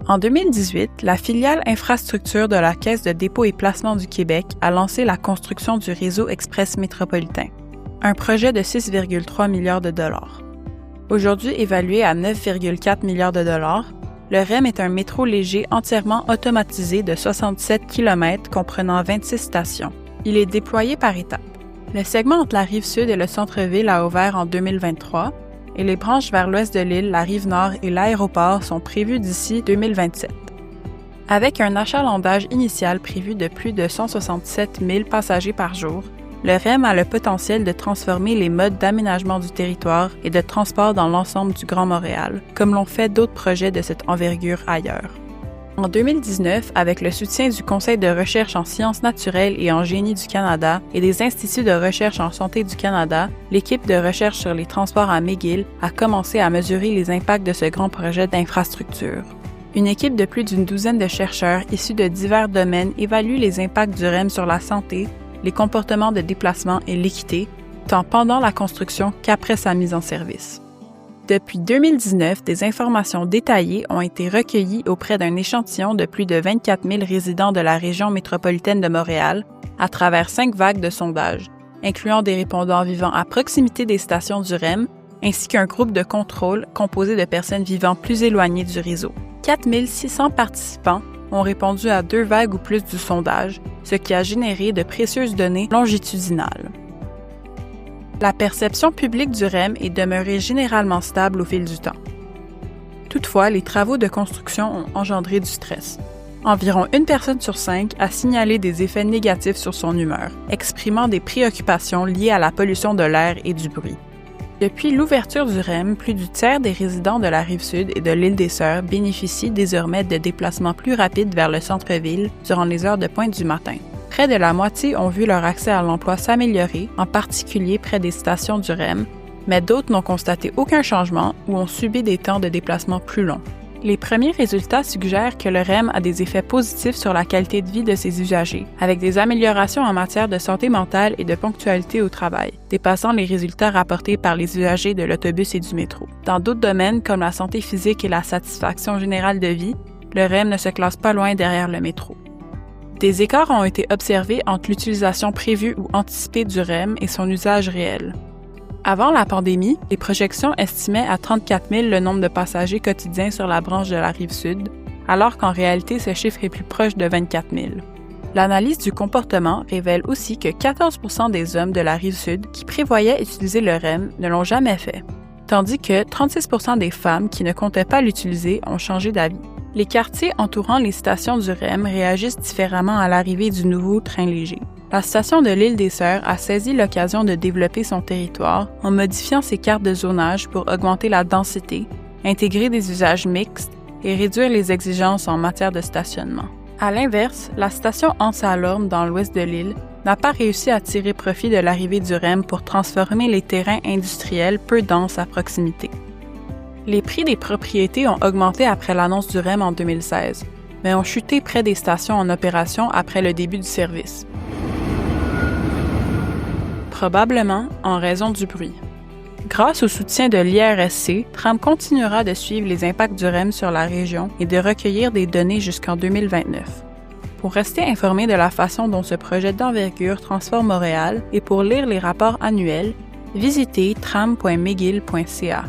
En 2018, la filiale infrastructure de la Caisse de dépôt et placement du Québec a lancé la construction du réseau express métropolitain, un projet de 6,3 milliards de dollars. Aujourd'hui évalué à 9,4 milliards de dollars, le REM est un métro léger entièrement automatisé de 67 km comprenant 26 stations. Il est déployé par étapes. Le segment entre la rive sud et le centre-ville a ouvert en 2023 et les branches vers l'ouest de l'île, la rive nord et l'aéroport sont prévues d'ici 2027. Avec un achalandage initial prévu de plus de 167 000 passagers par jour, le REM a le potentiel de transformer les modes d'aménagement du territoire et de transport dans l'ensemble du Grand Montréal, comme l'ont fait d'autres projets de cette envergure ailleurs. En 2019, avec le soutien du Conseil de recherche en sciences naturelles et en génie du Canada et des instituts de recherche en santé du Canada, l'équipe de recherche sur les transports à McGill a commencé à mesurer les impacts de ce grand projet d'infrastructure. Une équipe de plus d'une douzaine de chercheurs issus de divers domaines évalue les impacts du REM sur la santé, les comportements de déplacement et l'équité, tant pendant la construction qu'après sa mise en service. Depuis 2019, des informations détaillées ont été recueillies auprès d'un échantillon de plus de 24 000 résidents de la région métropolitaine de Montréal à travers 5 vagues de sondages, incluant des répondants vivant à proximité des stations du REM, ainsi qu'un groupe de contrôle composé de personnes vivant plus éloignées du réseau. 4 600 participants ont répondu à 2 vagues ou plus du sondage, ce qui a généré de précieuses données longitudinales. La perception publique du REM est demeurée généralement stable au fil du temps. Toutefois, les travaux de construction ont engendré du stress. Environ 1 personne sur 5 a signalé des effets négatifs sur son humeur, exprimant des préoccupations liées à la pollution de l'air et du bruit. Depuis l'ouverture du REM, plus du tiers des résidents de la Rive-Sud et de l'île des Sœurs bénéficient désormais de déplacements plus rapides vers le centre-ville durant les heures de pointe du matin. Près de la moitié ont vu leur accès à l'emploi s'améliorer, en particulier près des stations du REM, mais d'autres n'ont constaté aucun changement ou ont subi des temps de déplacement plus longs. Les premiers résultats suggèrent que le REM a des effets positifs sur la qualité de vie de ses usagers, avec des améliorations en matière de santé mentale et de ponctualité au travail, dépassant les résultats rapportés par les usagers de l'autobus et du métro. Dans d'autres domaines, comme la santé physique et la satisfaction générale de vie, le REM ne se classe pas loin derrière le métro. Des écarts ont été observés entre l'utilisation prévue ou anticipée du REM et son usage réel. Avant la pandémie, les projections estimaient à 34 000 le nombre de passagers quotidiens sur la branche de la Rive-Sud, alors qu'en réalité ce chiffre est plus proche de 24 000. L'analyse du comportement révèle aussi que 14 % des hommes de la Rive-Sud qui prévoyaient utiliser le REM ne l'ont jamais fait, tandis que 36 % des femmes qui ne comptaient pas l'utiliser ont changé d'avis. Les quartiers entourant les stations du REM réagissent différemment à l'arrivée du nouveau train léger. La station de l'île des Sœurs a saisi l'occasion de développer son territoire en modifiant ses cartes de zonage pour augmenter la densité, intégrer des usages mixtes et réduire les exigences en matière de stationnement. À l'inverse, la station Anse-à-Lorme dans l'ouest de l'île n'a pas réussi à tirer profit de l'arrivée du REM pour transformer les terrains industriels peu denses à proximité. Les prix des propriétés ont augmenté après l'annonce du REM en 2016, mais ont chuté près des stations en opération après le début du service. Probablement en raison du bruit. Grâce au soutien de l'IRSC, Tram continuera de suivre les impacts du REM sur la région et de recueillir des données jusqu'en 2029. Pour rester informé de la façon dont ce projet d'envergure transforme Montréal et pour lire les rapports annuels, visitez tram.mcgill.ca.